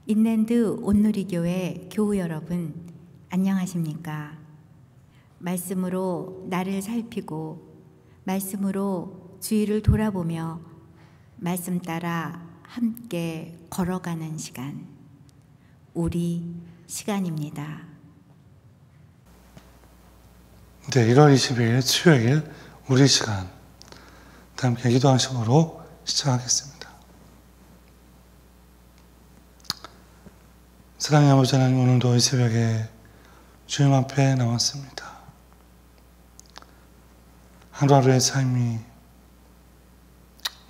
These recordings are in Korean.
인랜드 온누리교회 교우 여러분, 안녕하십니까? 말씀으로 나를 살피고 말씀으로 주위를 돌아보며 말씀 따라 함께 걸어가는 시간, 우리 시간입니다. 네, 1월 22일 수요일 우리 시간, 함께 기도하심으로 시작하겠습니다. 사랑의 아버지 하나님, 오늘도 이 새벽에 주님 앞에 나왔습니다. 하루하루의 삶이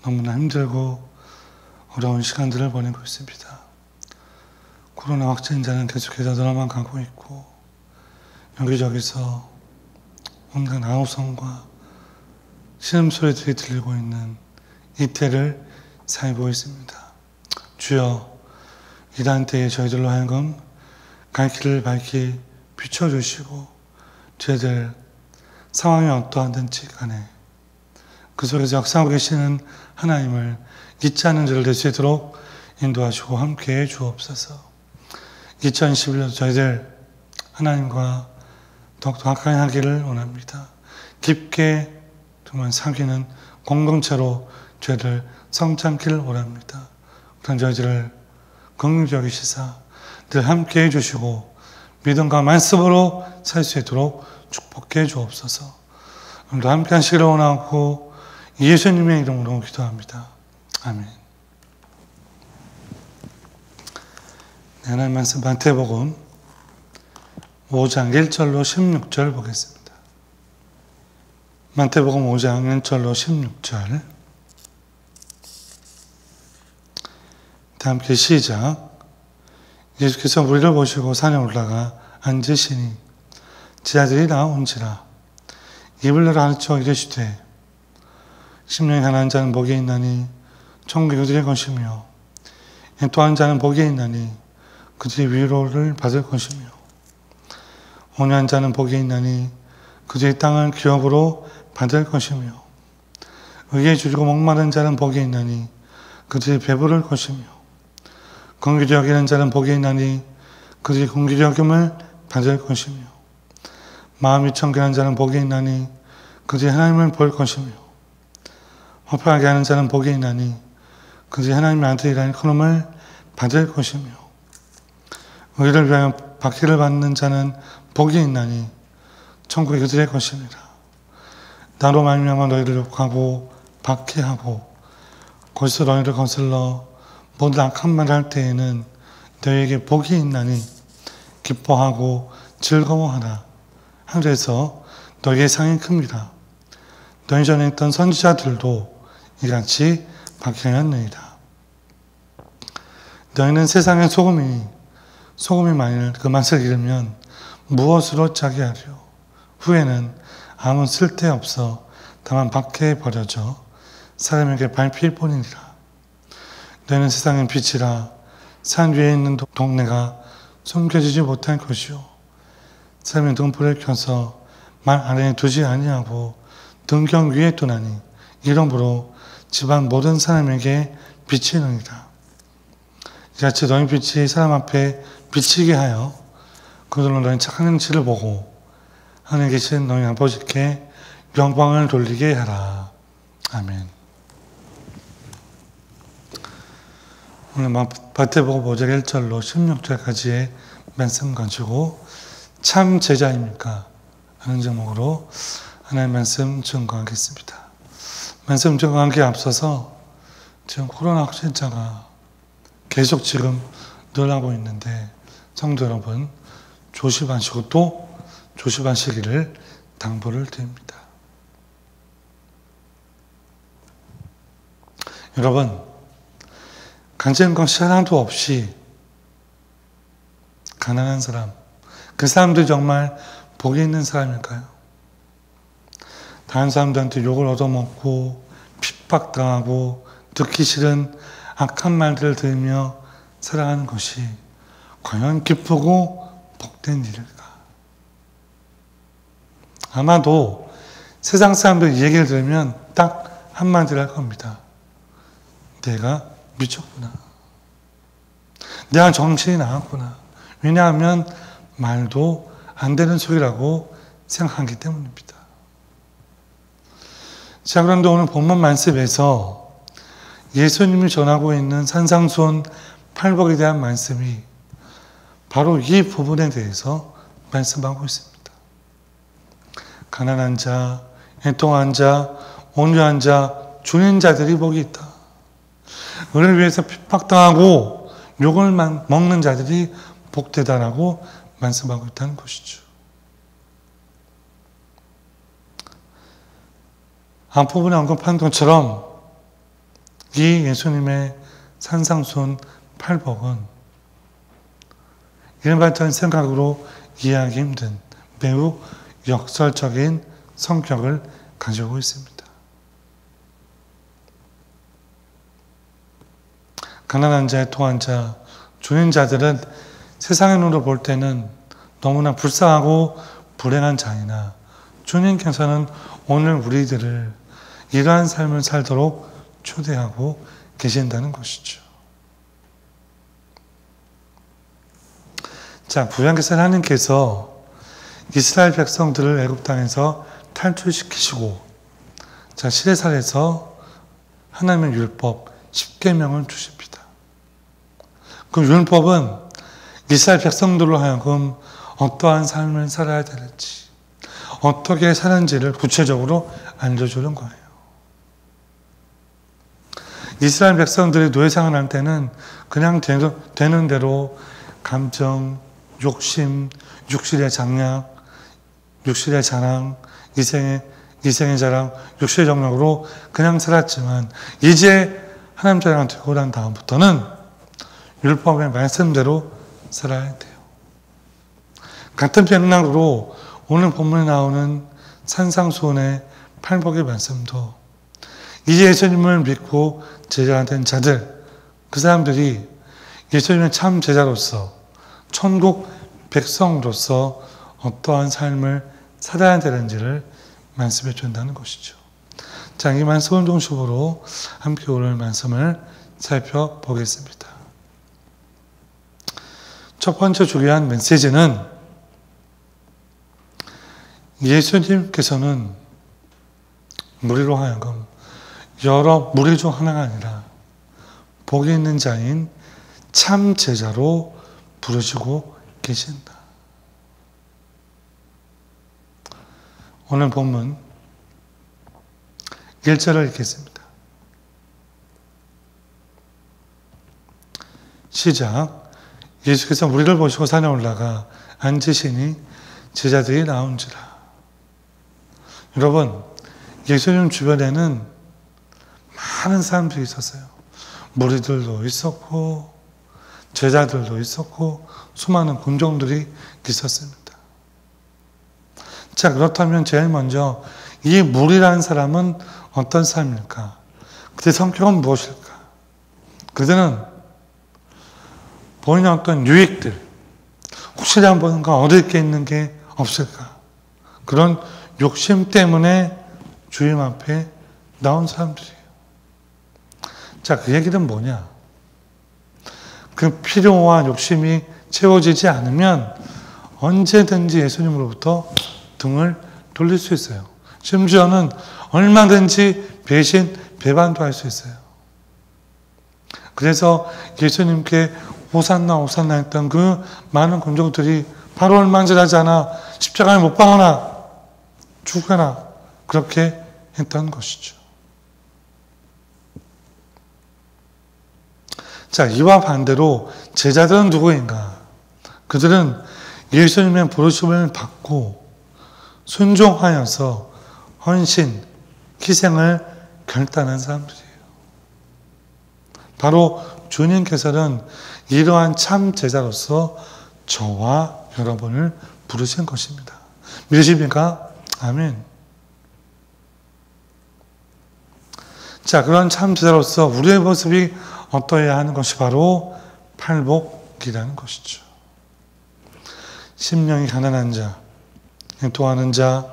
너무나 힘들고 어려운 시간들을 보내고 있습니다. 코로나 확진자는 계속해서 늘어만 가고 있고 여기저기서 온갖 아우성과 신음소리들이 들리고 있는 이때를 살고 있습니다. 주여, 이러한 때에 저희들로 하여금 갈 길을 밝히 비춰주시고 저희들 상황이 어떠하든지 간에 그 속에서 역사하고 계시는 하나님을 잊지 않는 자를 될 수 있도록 인도하시고 함께해 주옵소서. 2011년도 저희들 하나님과 더욱더 가까이 하기를 원합니다. 깊게 정말 사귀는 공동체로 저희들 성장기를 원합니다. 그런 저희들을 긍휼히 여기시사 늘 함께해 주시고 믿음과 말씀으로 살 수 있도록 축복해 주옵소서. 오늘도 함께 하시기를 원하고 예수님의 이름으로 기도합니다. 아멘. 네, 하나님 말씀 마태복음 5장 1절로 16절 보겠습니다. 마태복음 5장 1절로 16절 함께 시작. 예수께서 무리를 보시고 산에 올라가 앉으시니 제자들이 나온지라 입을 열어 가르쳐 이르시되 심령이 가난한 자는 복이 있나니 천국이 그들의 것이며 또한 자는 복이 있나니 그들이 위로를 받을 것이며 온유한 자는 복이 있나니 그들의 땅을 기업으로 받을 것이며 의에 줄이고 목마른 자는 복이 있나니 그들이 배부를 것이며 긍휼히 여기는 자는 복이 있나니 그들이 긍휼히 여김을 받을 것이며 마음이 청결한 자는 복이 있나니 그들이 하나님을 볼 것이며 화평하게 하는 자는 복이 있나니 그들이 하나님의 아들이라는 큰음을 받을 것이며 의를 위하여 박해를 받는 자는 복이 있나니 천국이 그들의 것이니라. 나로 말미암아 너희를 욕하고 박해하고 거기서 너희를 거슬러 모든 악한 말을 할 때에는 너희에게 복이 있나니 기뻐하고 즐거워하라. 하늘에서 너희의 상이 큽니다. 너희 전에 있던 선지자들도 이같이 박해하였느니라. 너희는 세상의 소금이니 소금이 만일 그 맛을 잃으면 무엇으로 짜게 하려. 후에는 아무 쓸데없어 다만 밖에 버려져 사람에게 밟힐 뿐이니라. 너희는 세상의 빛이라. 산 위에 있는 동네가 숨겨지지 못할 것이요 사람의 등불을 켜서 말 아래에 두지 아니하고 등경 위에 두나니 이러므로 집안 모든 사람에게 비치느니라. 이같이 너희 빛이 사람 앞에 비치게 하여 그들로 너희 착한 행실을 보고 하늘에 계신 너희 아버지께 영광을 돌리게 하라. 아멘. 오늘 마태복음 5장 1절로 16절까지의 말씀 가지고 참 제자입니까? 하는 제목으로 하나님의 말씀 증거하겠습니다. 말씀 증거하기에 앞서서 지금 코로나 확진자가 계속 지금 늘어나고 있는데 성도 여러분 조심하시고 또 조심하시기를 당부를 드립니다. 여러분, 가진 것이 하나도 없이 가난한 사람, 그 사람들이 정말 복이 있는 사람일까요? 다른 사람들한테 욕을 얻어먹고 핍박당하고 듣기 싫은 악한 말들을 들으며 살아가는 것이 과연 기쁘고 복된 일일까? 아마도 세상 사람들 이 얘기를 들으면 딱 한마디를 할 겁니다. 내가 미쳤구나. 내가 정신이 나갔구나. 왜냐하면 말도 안 되는 소리라고 생각하기 때문입니다. 자, 그런데 오늘 본문 말씀에서 예수님이 전하고 있는 산상수훈 팔복에 대한 말씀이 바로 이 부분에 대해서 말씀하고 있습니다. 가난한 자, 애통한 자, 온유한 자, 주는 자들이 복이 있다. 은혜를 위해서 핍박당하고 욕을 먹는 자들이 복되다라고 말씀하고 있다는 것이죠. 앞부분에 언급한 것처럼 이 예수님의 산상수훈 팔복은 일반적인 생각으로 이해하기 힘든 매우 역설적인 성격을 가지고 있습니다. 가난한 자, 애통한 자, 주인 자들은 세상의 눈으로 볼 때는 너무나 불쌍하고 불행한 자이나 주님께서는 오늘 우리들을 이러한 삶을 살도록 초대하고 계신다는 것이죠. 자, 구약에서 하나님께서 이스라엘 백성들을 애굽 땅에서 탈출시키시고 자, 시내산에서 하나님의 율법 10계명을 주십니다. 그 율법은 이스라엘 백성들로 하여금 어떠한 삶을 살아야 되는지, 어떻게 사는지를 구체적으로 알려주는 거예요. 이스라엘 백성들이 노예생활 할 때는 그냥 되는 대로 감정, 욕심, 육실의 장략, 육실의 자랑, 이생의 자랑, 육실의 정력으로 그냥 살았지만 이제 하나님 자녀가 되고 난 다음부터는 율법의 말씀대로 살아야 돼요. 같은 맥락으로 오늘 본문에 나오는 산상수훈의 팔복의 말씀도 이제 예수님을 믿고 제자가 된 자들, 그 사람들이 예수님의 참 제자로서 천국 백성으로서 어떠한 삶을 살아야 되는지를 말씀해 준다는 것이죠. 자, 이 말씀을 중심으로 함께 오늘 말씀을 살펴보겠습니다. 첫 번째 중요한 메시지는 예수님께서는 무리로 하여금 여러 무리 중 하나가 아니라 복이 있는 자인 참 제자로 부르시고 계신다. 오늘 본문 1절을 읽겠습니다. 시작. 예수께서 무리를 보시고 산에 올라가 앉으시니 제자들이 나온지라. 여러분, 예수님 주변에는 많은 사람들이 있었어요. 무리들도 있었고 제자들도 있었고 수많은 군종들이 있었습니다. 자, 그렇다면 제일 먼저 이 무리라는 사람은 어떤 사람일까? 그들의 성격은 무엇일까? 그들은 보이는 어떤 유익들, 혹시나 뭔가 얻을 게 있는 게 없을까? 그런 욕심 때문에 주님 앞에 나온 사람들이에요. 자, 그 얘기는 뭐냐? 그 필요와 욕심이 채워지지 않으면 언제든지 예수님으로부터 등을 돌릴 수 있어요. 심지어는 얼마든지 배반도 할 수 있어요. 그래서 예수님께 호산나 호산나 했던 그 많은 군종들이 바로 얼마 지나지 않아 십자가에 못 박아나 죽어나 그렇게 했던 것이죠. 자, 이와 반대로 제자들은 누구인가? 그들은 예수님의 부르심을 받고 순종하여서 헌신, 희생을 결단한 사람들이에요. 바로 주님께서는 이러한 참 제자로서 저와 여러분을 부르신 것입니다. 믿으십니까? 아멘. 자, 그런 참 제자로서 우리의 모습이 어떠해야 하는 것이 바로 팔복이라는 것이죠. 심령이 가난한 자, 애통하는 자,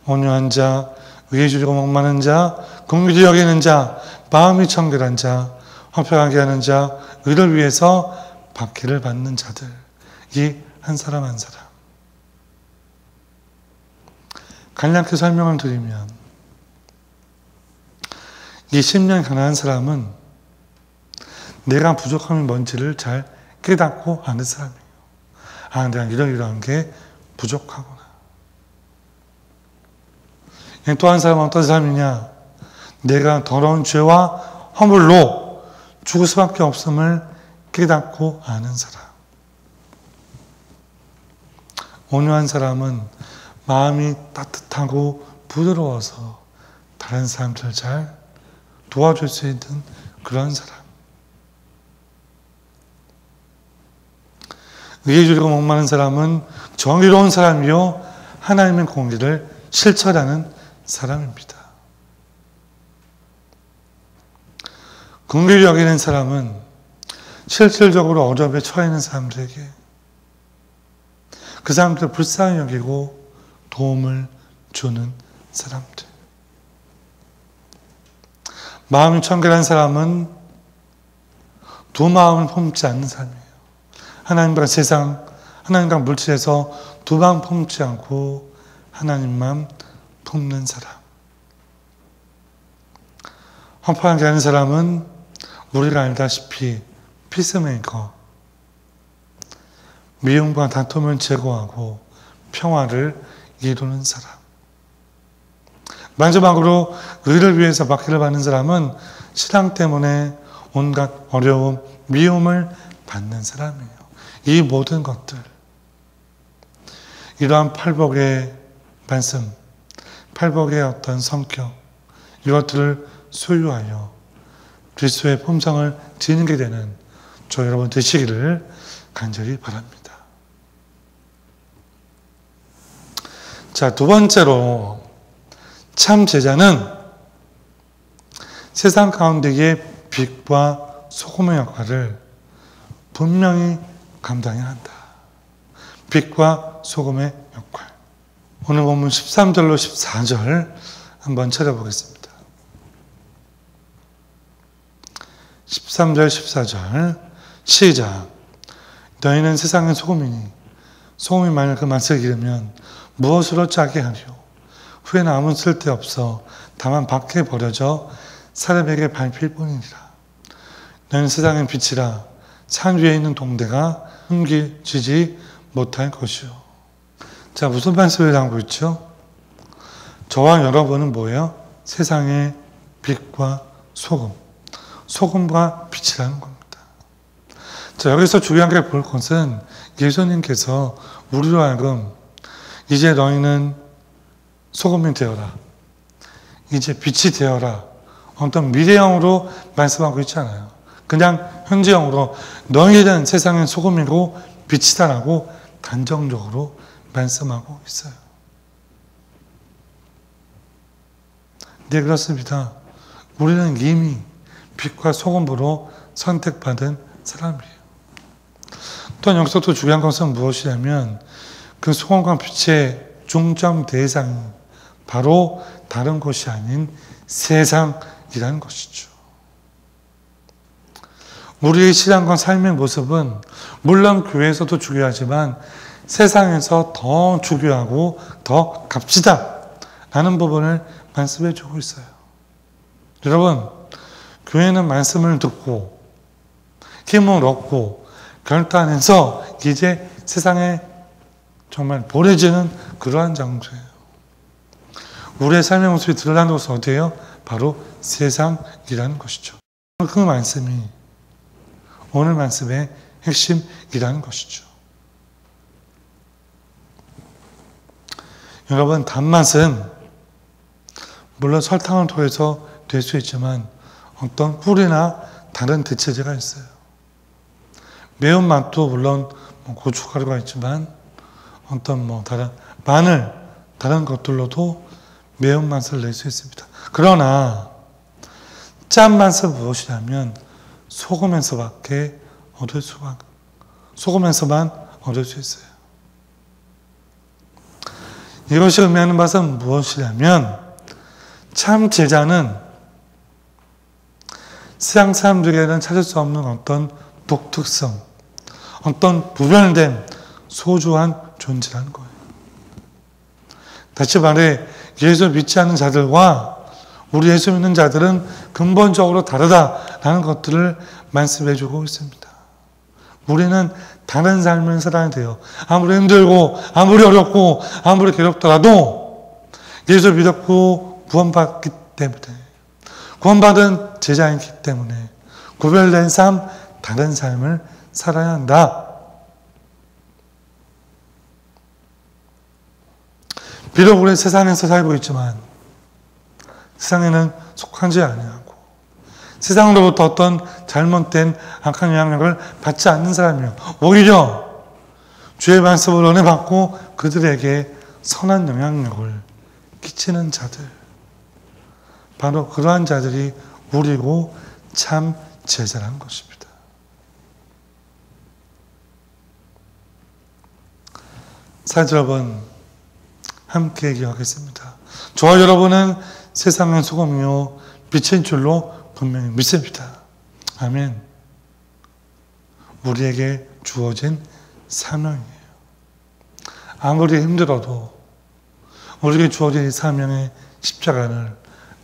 온유한 자, 의에 주리고 목마른 자, 긍휼히 여기는 자, 마음이 청결한 자, 화평하게 하는 자, 의를 위해서 박해를 받는 자들, 이 한 사람 한 사람. 간략히 설명을 드리면 이 10년 가난한 사람은 내가 부족함이 뭔지를 잘 깨닫고 아는 사람이에요. 아, 내가 이러이러한 게 부족하구나. 또 한 사람은 어떤 사람이냐? 내가 더러운 죄와 허물로 죽을 수밖에 없음을 깨닫고 아는 사람. 온유한 사람은 마음이 따뜻하고 부드러워서 다른 사람들을 잘 도와줄 수 있는 그런 사람. 의에 줄이고 목마른 사람은 정의로운 사람이요 하나님의 공의를 실천하는 사람입니다. 긍휼히 여기는 사람은 실질적으로 어려움에 처해 있는 사람들에게 그 사람들을 불쌍히 여기고 도움을 주는 사람들. 마음이 청결한 사람은 두 마음을 품지 않는 사람이에요. 하나님과 세상, 하나님과 물질에서 두 마음 품지 않고 하나님만 품는 사람. 허파하게 하는 사람은 우리가 알다시피 피스메이커, 미움과 다툼을 제거하고 평화를 이루는 사람. 마지막으로 의를 위해서 박해를 받는 사람은 신앙 때문에 온갖 어려움, 미움을 받는 사람이에요. 이 모든 것들, 이러한 팔복의 말씀, 팔복의 어떤 성격, 이것들을 소유하여 그리스도의 품성을 지니게 되는 저 여러분 되시기를 간절히 바랍니다. 자, 두 번째로 참 제자는 세상 가운데의 빛과 소금의 역할을 분명히 감당해야 한다. 빛과 소금의 역할. 오늘 본문 13절로 14절 한번 찾아보겠습니다. 13절 14절 시작. 너희는 세상의 소금이니 소금이 만일 그 맛을 잃으면 무엇으로 짜게 하리요? 후에는 아무 쓸데없어 다만 밖에 버려져 사람에게 밟힐 뿐이니라. 너희는 세상의 빛이라. 산 위에 있는 동대가 숨기지 못할 것이요. 자, 무슨 말씀을 담고 있죠? 저와 여러분은 뭐예요? 세상의 빛과 소금, 소금과 빛이라는 겁니다. 자, 여기서 중요하게 볼 것은 예수님께서 우리로 하여금 이제 너희는 소금이 되어라, 이제 빛이 되어라, 어떤 미래형으로 말씀하고 있지 않아요. 그냥 현재형으로 너희는 세상의 소금이고 빛이다라고 단정적으로 말씀하고 있어요. 네, 그렇습니다. 우리는 이미 빛과 소금으로 선택받은 사람이에요. 또한 여기서 또 중요한 것은 무엇이냐면 그 소금과 빛의 중점 대상이 바로 다른 것이 아닌 세상이라는 것이죠. 우리의 신앙과 삶의 모습은 물론 교회에서도 중요하지만 세상에서 더 중요하고 더 값지다 라는 부분을 말씀해 주고 있어요. 여러분, 교회는 말씀을 듣고 힘을 얻고 결단해서 이제 세상에 정말 보내지는 그러한 장소예요. 우리의 삶의 모습이 드러나는 것은 어디예요? 바로 세상이라는 것이죠. 그 말씀이 오늘 말씀의 핵심이라는 것이죠. 여러분, 단맛은 물론 설탕을 통해서 될 수 있지만 어떤 꿀이나 다른 대체제가 있어요. 매운맛도 물론 고춧가루가 있지만 어떤 다른 마늘, 다른 것들로도 매운맛을 낼 수 있습니다. 그러나 짠맛은 무엇이냐면 소금에서만 얻을 수 있어요. 이것이 의미하는 것은 무엇이냐면 참 제자는 세상 사람들에게는 찾을 수 없는 어떤 독특성, 어떤 부별된 소중한 존재라는 거예요. 다시 말해 예수 믿지 않는 자들과 우리 예수 믿는 자들은 근본적으로 다르다라는 것들을 말씀해 주고 있습니다. 우리는 다른 삶을 살아야 돼요. 아무리 힘들고 아무리 어렵고 아무리 괴롭더라도 예수 믿었고 구원받기 때문에, 구원받은 제자이기 때문에 구별된 삶, 다른 삶을 살아야 한다. 비록 우리 세상에서 살고 있지만 세상에는 속하지 아니하고 세상으로부터 어떤 잘못된 악한 영향력을 받지 않는 사람이요, 오히려 주의 말씀을 은혜 받고 그들에게 선한 영향력을 끼치는 자들, 바로 그러한 자들이 우리고 참 제자라는 것입니다. 사도 여러분, 함께 기억하겠습니다. 저와 여러분은 세상의 소금이요 빛인 줄로 분명히 믿습니다. 아멘. 우리에게 주어진 사명이에요. 아무리 힘들어도 우리에게 주어진 이 사명의 십자가를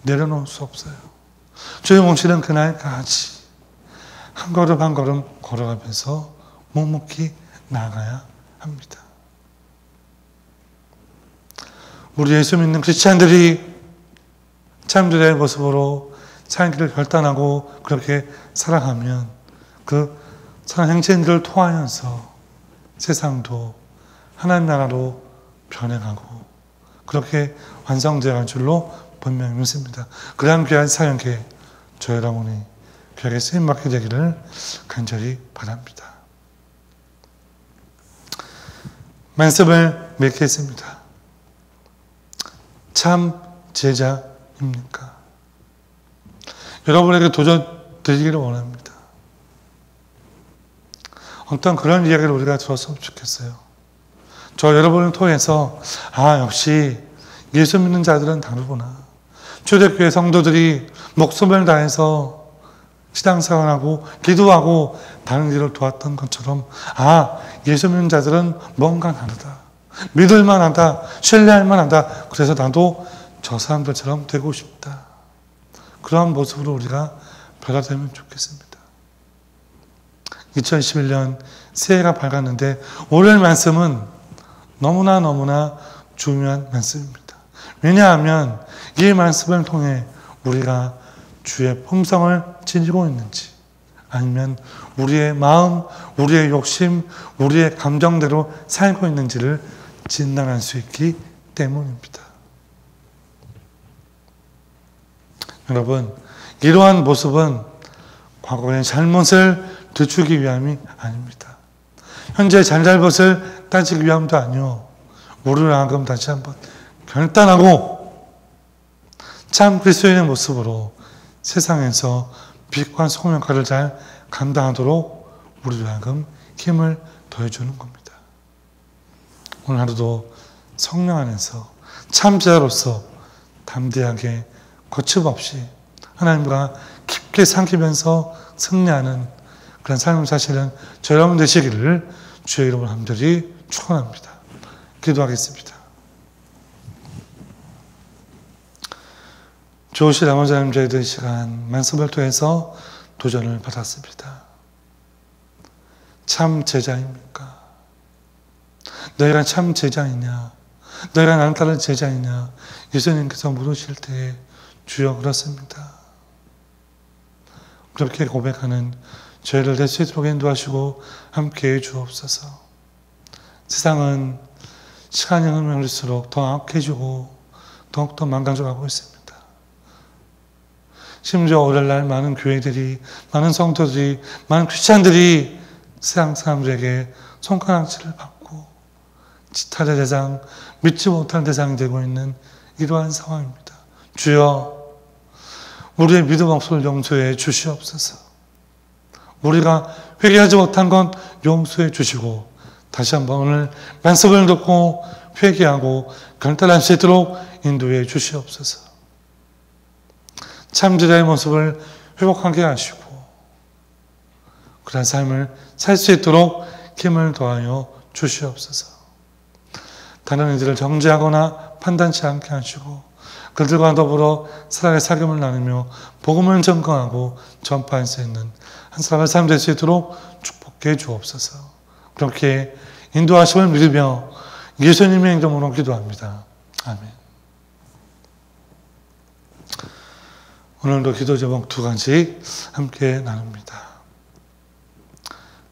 내려놓을 수 없어요. 주의 오시는 그날까지 한 걸음 한 걸음 걸어가면서 묵묵히 나아가야 합니다. 우리 예수 믿는 크리스찬들이 참들의 모습으로 살기를 결단하고 그렇게 살아가면 그 선한 행진들을 통하여서 세상도 하나님 나라로 변해가고 그렇게 완성되어 갈 줄로 분명히 믿습니다. 그러한 귀한 사역에 저 여러분이 귀하게 쓰임받게 되기를 간절히 바랍니다. 말씀을 맺겠습니다. 참 제자입니까? 여러분에게 도전 드리기를 원합니다. 어떤 그런 이야기를 우리가 들었으면 좋겠어요. 저 여러분을 통해서 역시 예수 믿는 자들은 다르구나. 초대교회 성도들이 목숨을 다해서 신앙생활하고 기도하고 다른 일을 도왔던 것처럼 예수 믿는 자들은 뭔가 다르다. 믿을만하다. 신뢰할만하다. 그래서 나도 저 사람들처럼 되고 싶다. 그러한 모습으로 우리가 변화되면 좋겠습니다. 2021년 새해가 밝았는데 오늘 말씀은 너무나 중요한 말씀입니다. 왜냐하면 이 말씀을 통해 우리가 주의 품성을 지니고 있는지 아니면 우리의 마음, 우리의 욕심, 우리의 감정대로 살고 있는지를 진단할 수 있기 때문입니다. 여러분, 이러한 모습은 과거의 잘못을 늦추기 위함이 아닙니다. 현재 잘잘못을 따지기 위함도 아니요. 우리를 하여금 다시 한번 결단하고 참 그리스도인의 모습으로 세상에서 빛과 소금 역할을 잘 감당하도록 우리를 하여금 힘을 더해주는 겁니다. 오늘 하루도 성령 안에서 참제자로서 담대하게 거침없이 하나님과 깊게 삼키면서 승리하는 그런 삶을 사시는 저 여러분 되시기를 주의 이름으로 간절히 축원합니다. 기도하겠습니다. 좋으신 아버지 하나님, 저희들 시간 말씀을 통해서 도전을 받았습니다. 참 제자입니까? 너희가 참 제자이냐? 너희가 나를 따르는 제자이냐? 예수님께서 물으실 때에 주여 그렇습니다. 그렇게 고백하는 저희를 될 수 있도록 인도하시고 함께해 주옵소서. 세상은 시간이 흐를수록 더 악해지고 더욱더 망가져가고 있습니다. 심지어 오늘날 많은 교회들이, 많은 성도들이, 많은 크리스찬들이 세상 사람들에게 손가락질을 받고 지탄의 대상, 믿지 못할 대상이 되고 있는 이러한 상황입니다. 주여, 우리의 믿음 없음을 용서해 주시옵소서. 우리가 회개하지 못한 건 용서해 주시고 다시 한번 오늘 말씀을 듣고 회개하고 결단할 수 있도록 인도해 주시옵소서. 참제자의 모습을 회복하게 하시고 그런 삶을 살 수 있도록 힘을 더하여 주시옵소서. 다른 이들을 정죄하거나 판단치 않게 하시고 그들과 더불어 사랑의 사귐을 나누며 복음을 전거하고 전파할 수 있는 한 사람의 삶 될 수 있도록 축복해 주옵소서. 그렇게 인도하심을 믿으며 예수님의 이름으로 기도합니다. 아멘. 오늘도 기도 제목 두 가지 함께 나눕니다.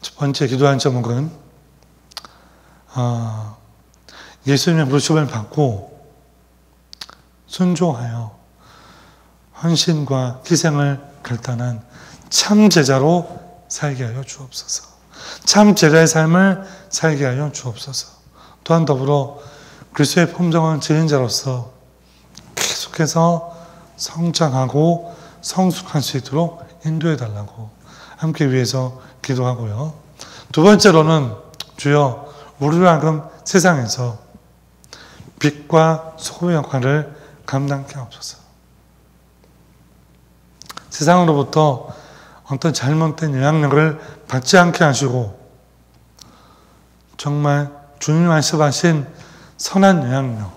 첫 번째 기도한 제목은 예수님의 부르심을 받고 순종하여 헌신과 희생을 결단한 참 제자로 살게 하여 주옵소서. 참 제자의 삶을 살게 하여 주옵소서. 또한 더불어 그리스도의 품성을 지닌 자로서 계속해서 성장하고 성숙할 수 있도록 인도해 달라고 함께 위해서 기도하고요. 두 번째로는 주여 우리로 하여금 세상에서 빛과 소금의 역할을 감당케 하옵소서. 세상으로부터 어떤 잘못된 영향력을 받지 않게 하시고 정말 주님 말씀하신 선한 영향력,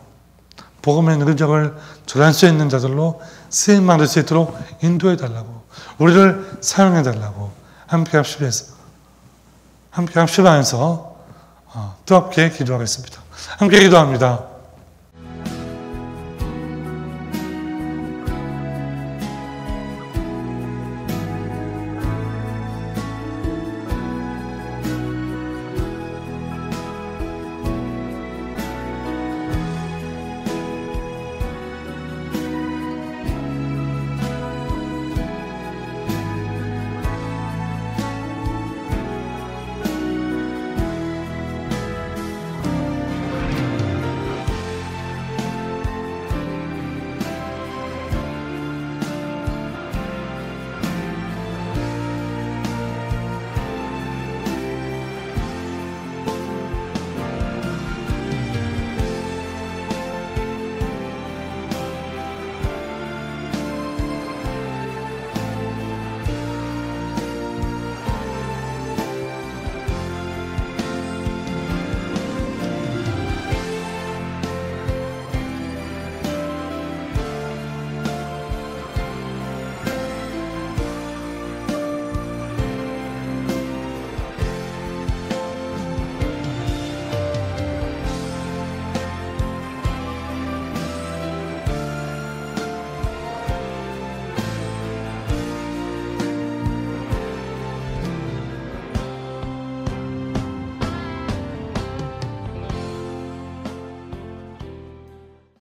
복음의 능력을 전할 수 있는 자들로 쓰임 받을 수 있도록 인도해 달라고, 우리를 사용해 달라고 함께 합시다 해서 뜨겁게 기도하겠습니다. 함께 기도합니다.